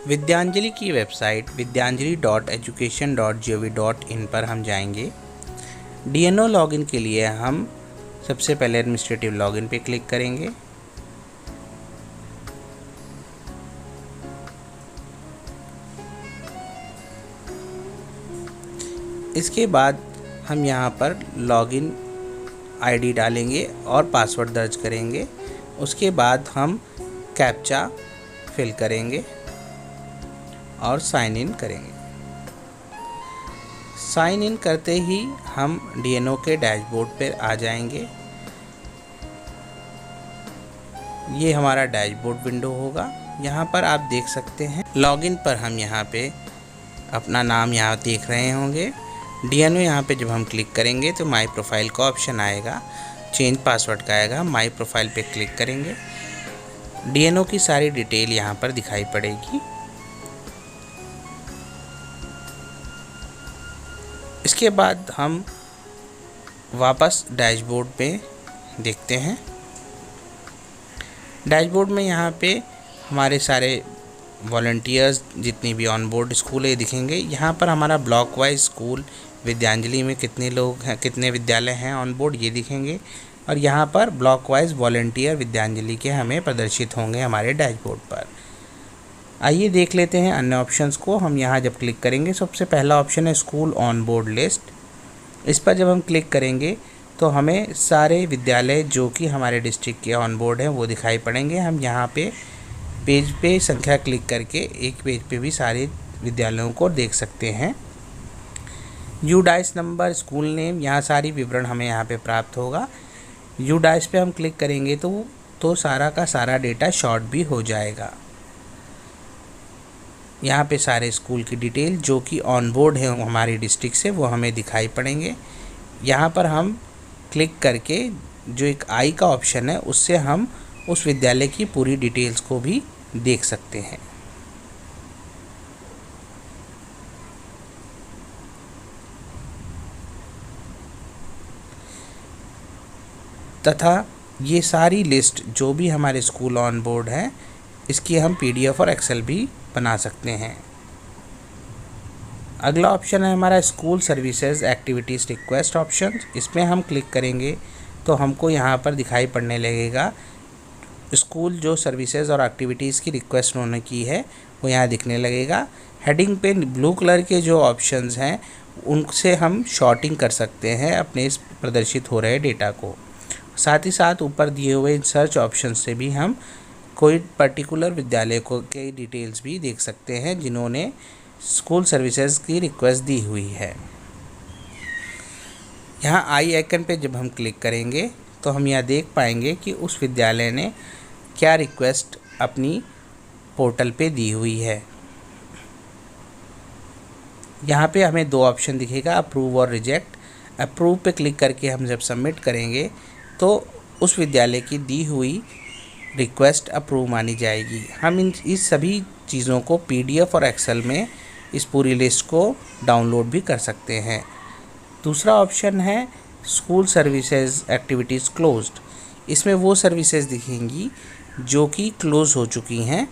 विद्यांजलि की website vidyanjali.education.gov.in पर हम जाएंगे। डीएनओ लॉगिन के लिए हम सबसे पहले एडमिनिस्ट्रेटिव लॉगिन पे क्लिक करेंगे। इसके बाद हम यहाँ पर लॉगिन आईडी डालेंगे और पासवर्ड दर्ज करेंगे। उसके बाद हम कैप्चा फिल करेंगे और साइन इन करेंगे। साइन इन करते ही हम डीएनओ के डैशबोर्ड पर आ जाएंगे। ये हमारा डैशबोर्ड विंडो होगा। यहाँ पर आप देख सकते हैं लॉगिन पर हम यहाँ पे अपना नाम यहाँ देख रहे होंगे। डीएनओ यहाँ पे जब हम क्लिक करेंगे तो माई प्रोफाइल का ऑप्शन आएगा, चेंज पासवर्ड का आएगा। माई प्रोफाइल पे क्लिक करेंगे। डीएनओ की सारी डिटेल यहाँ पर दिखाई पड़ेगी। इसके बाद हम वापस डैशबोर्ड पे देखते हैं। डैशबोर्ड में यहाँ पे हमारे सारे वॉलंटियर्स जितनी भी ऑन बोर्ड स्कूल है दिखेंगे। यहाँ पर हमारा ब्लॉक वाइज स्कूल विद्यांजलि में कितने लोग हैं, कितने विद्यालय हैं ऑन बोर्ड ये दिखेंगे। और यहाँ पर ब्लॉक वाइज वॉलंटियर विद्यांजलि के हमें प्रदर्शित होंगे हमारे डैशबोर्ड पर। आइए देख लेते हैं अन्य ऑप्शंस को। हम यहाँ जब क्लिक करेंगे, सबसे पहला ऑप्शन है स्कूल ऑन बोर्ड लिस्ट। इस पर जब हम क्लिक करेंगे तो हमें सारे विद्यालय जो कि हमारे डिस्ट्रिक्ट के ऑन बोर्ड हैं वो दिखाई पड़ेंगे। हम यहाँ पे पेज पे संख्या क्लिक करके एक पेज पे भी सारे विद्यालयों को देख सकते हैं। यूडाइस नंबर, स्कूल नेम, यहाँ सारी विवरण हमें यहाँ पे प्राप्त होगा। यूडाइस पे हम क्लिक करेंगे तो सारा का सारा डेटा शॉर्ट भी हो जाएगा। यहाँ पे सारे स्कूल की डिटेल जो कि ऑन बोर्ड है हमारी डिस्ट्रिक्ट से वो हमें दिखाई पड़ेंगे। यहाँ पर हम क्लिक करके जो एक आई का ऑप्शन है उससे हम उस विद्यालय की पूरी डिटेल्स को भी देख सकते हैं। तथा ये सारी लिस्ट जो भी हमारे स्कूल ऑन बोर्ड हैं इसकी हम पीडीएफ और एक्सेल भी बना सकते हैं। अगला ऑप्शन है हमारा school services activities request option. इसमें हम क्लिक करेंगे तो हमको यहाँ पर दिखाई पड़ने लगेगा स्कूल जो सर्विसेज और एक्टिविटीज़ की रिक्वेस्ट उन्होंने की है वो यहाँ दिखने लगेगा। हेडिंग पे ब्लू कलर के जो ऑप्शंस हैं उनसे हम शॉर्टिंग कर सकते हैं अपने इस प्रदर्शित हो रहे डेटा को। साथ ही साथ ऊपर दिए हुए इन सर्च ऑप्शन से भी हम कोई पर्टिकुलर विद्यालय को के डिटेल्स भी देख सकते हैं जिन्होंने स्कूल सर्विसेज की रिक्वेस्ट दी हुई है। यहाँ आई आइकन पे जब हम क्लिक करेंगे तो हम यहाँ देख पाएंगे कि उस विद्यालय ने क्या रिक्वेस्ट अपनी पोर्टल पे दी हुई है। यहाँ पे हमें दो ऑप्शन दिखेगा, अप्रूव और रिजेक्ट। अप्रूव पे क्लिक करके हम जब सबमिट करेंगे तो उस विद्यालय की दी हुई रिक्वेस्ट अप्रूव मानी जाएगी। हम इस सभी चीज़ों को पीडीएफ और एक्सेल में इस पूरी लिस्ट को डाउनलोड भी कर सकते हैं। दूसरा ऑप्शन है स्कूल सर्विसेज एक्टिविटीज़ क्लोज्ड। इसमें वो सर्विसेज दिखेंगी जो कि क्लोज़ हो चुकी हैं,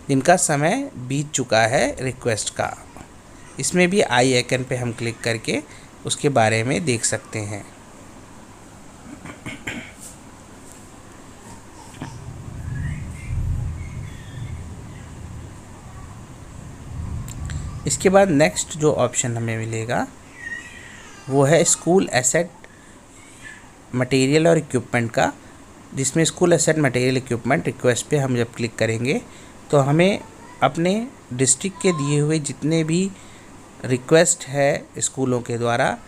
जिनका समय बीत चुका है रिक्वेस्ट का। इसमें भी आई आइकन पे हम क्लिक करके उसके बारे में देख सकते हैं। इसके बाद नेक्स्ट जो ऑप्शन हमें मिलेगा वो है स्कूल एसेट मटेरियल और इक्विपमेंट का, जिसमें school asset material equipment request पे हम जब क्लिक करेंगे तो हमें अपने डिस्ट्रिक्ट के दिए हुए जितने भी रिक्वेस्ट है स्कूलों के द्वारा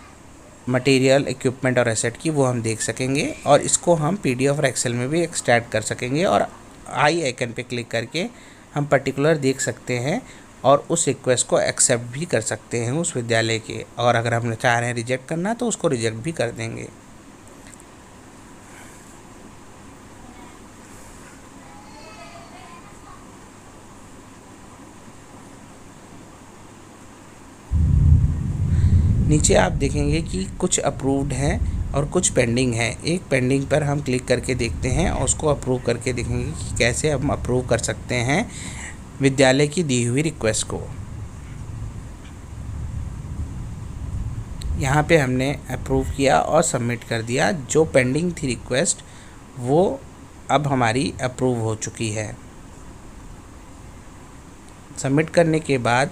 मटेरियल, इक्विपमेंट और एसेट की वो हम देख सकेंगे और इसको हम पीडीएफ और एक्सेल में भी एक्सट्रैक्ट कर सकेंगे। और आई आइकन पे क्लिक करके हम पर्टिकुलर देख सकते हैं और उस रिक्वेस्ट को एक्सेप्ट भी कर सकते हैं उस विद्यालय के। और अगर हम चाह रहे हैं रिजेक्ट करना तो उसको रिजेक्ट भी कर देंगे। नीचे आप देखेंगे कि कुछ अप्रूव्ड हैं और कुछ पेंडिंग है। एक पेंडिंग पर हम क्लिक करके देखते हैं और उसको अप्रूव करके देखेंगे कि कैसे हम अप्रूव कर सकते हैं। विद्यालय की दी हुई रिक्वेस्ट को। यहाँ पे हमने अप्रूव किया और सबमिट कर दिया। जो पेंडिंग थी रिक्वेस्ट वो अब हमारी अप्रूव हो चुकी है। सबमिट करने के बाद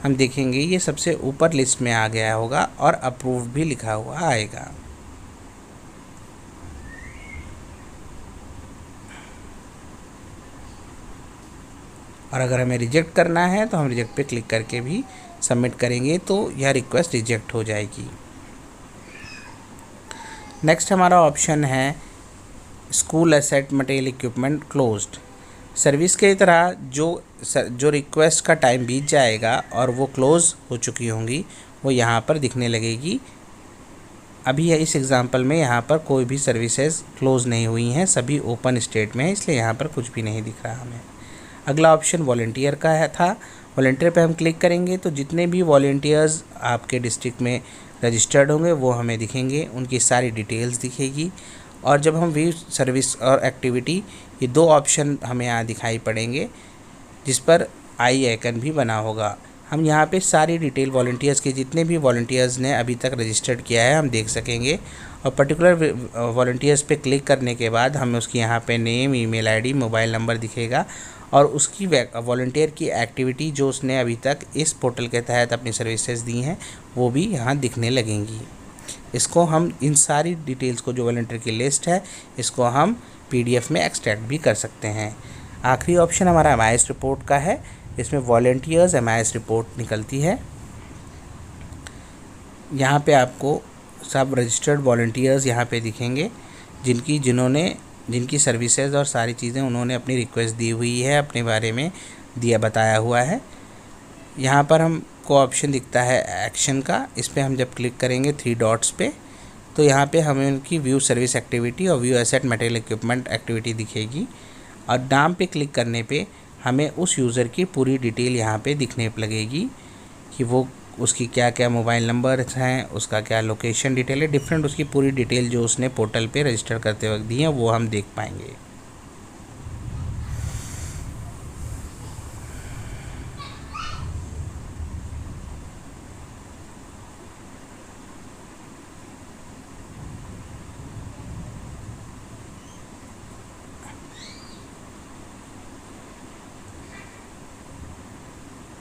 हम देखेंगे ये सबसे ऊपर लिस्ट में आ गया होगा और अप्रूव भी लिखा हुआ आएगा। और अगर हमें रिजेक्ट करना है तो हम रिजेक्ट पे क्लिक करके भी सबमिट करेंगे तो यह रिक्वेस्ट रिजेक्ट हो जाएगी। नेक्स्ट हमारा ऑप्शन है school asset material equipment closed. Service की तरह जो रिक्वेस्ट का टाइम बीत जाएगा और वो क्लोज़ हो चुकी होंगी वो यहाँ पर दिखने लगेगी। अभी इस एग्ज़ाम्पल में यहाँ पर कोई भी सर्विसेज क्लोज़ नहीं हुई हैं, सभी ओपन स्टेट में है, इसलिए यहाँ पर कुछ भी नहीं दिख रहा हमें। अगला ऑप्शन वॉलंटियर का है था। वॉलंटियर पे हम क्लिक करेंगे तो जितने भी वॉलंटियर्स आपके डिस्ट्रिक्ट में रजिस्टर्ड होंगे वो हमें दिखेंगे, उनकी सारी डिटेल्स दिखेगी। और जब हम व्यू सर्विस और एक्टिविटी, ये दो ऑप्शन हमें यहाँ दिखाई पड़ेंगे जिस पर आई आइकन भी बना होगा। हम यहाँ पे सारी डिटेल वॉलंटियर्स के जितने भी वॉलंटियर्स ने अभी तक रजिस्टर्ड किया है हम देख सकेंगे। और पर्टिकुलर वॉलंटियर्स पे क्लिक करने के बाद हमें उसकी यहाँ पे name, email ID, mobile number दिखेगा और उसकी वॉलंटियर की एक्टिविटी जो उसने अभी तक इस पोर्टल के तहत अपनी सर्विसेज दी हैं वो भी यहाँ दिखने लगेंगी। इसको हम इन सारी डिटेल्स को, जो वॉलंटियर की लिस्ट है, इसको हम PDF में एक्सट्रैक्ट भी कर सकते हैं। आखिरी ऑप्शन हमारा MIS रिपोर्ट का है। इसमें वॉलंटियर्स MIS रिपोर्ट निकलती है। यहाँ पे आपको सब रजिस्टर्ड वॉलंटियर्स यहाँ पे दिखेंगे जिनकी सर्विसेज और सारी चीज़ें उन्होंने अपनी रिक्वेस्ट दी हुई है, अपने बारे में बताया हुआ है। यहाँ पर हमको ऑप्शन दिखता है एक्शन का। इस पर हम जब क्लिक करेंगे 3 डॉट्स पे तो यहाँ पे हमें उनकी व्यू सर्विस एक्टिविटी और view asset material equipment activity दिखेगी। और नाम पे क्लिक करने पे हमें उस यूज़र की पूरी डिटेल यहाँ पे दिखने लगेगी कि वो उसकी क्या क्या मोबाइल नंबर हैं, उसका क्या लोकेशन डिटेल है, डिफरेंट उसकी पूरी डिटेल जो उसने पोर्टल पे रजिस्टर करते वक्त दी है वो हम देख पाएंगे।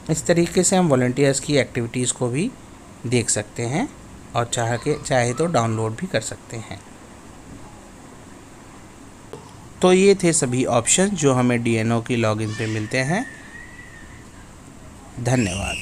इस तरीके से हम वॉलंटियर्स की एक्टिविटीज़ को भी देख सकते हैं और चाहे तो डाउनलोड भी कर सकते हैं। तो ये थे सभी ऑप्शन जो हमें DNO की लॉगिन पे मिलते हैं। धन्यवाद।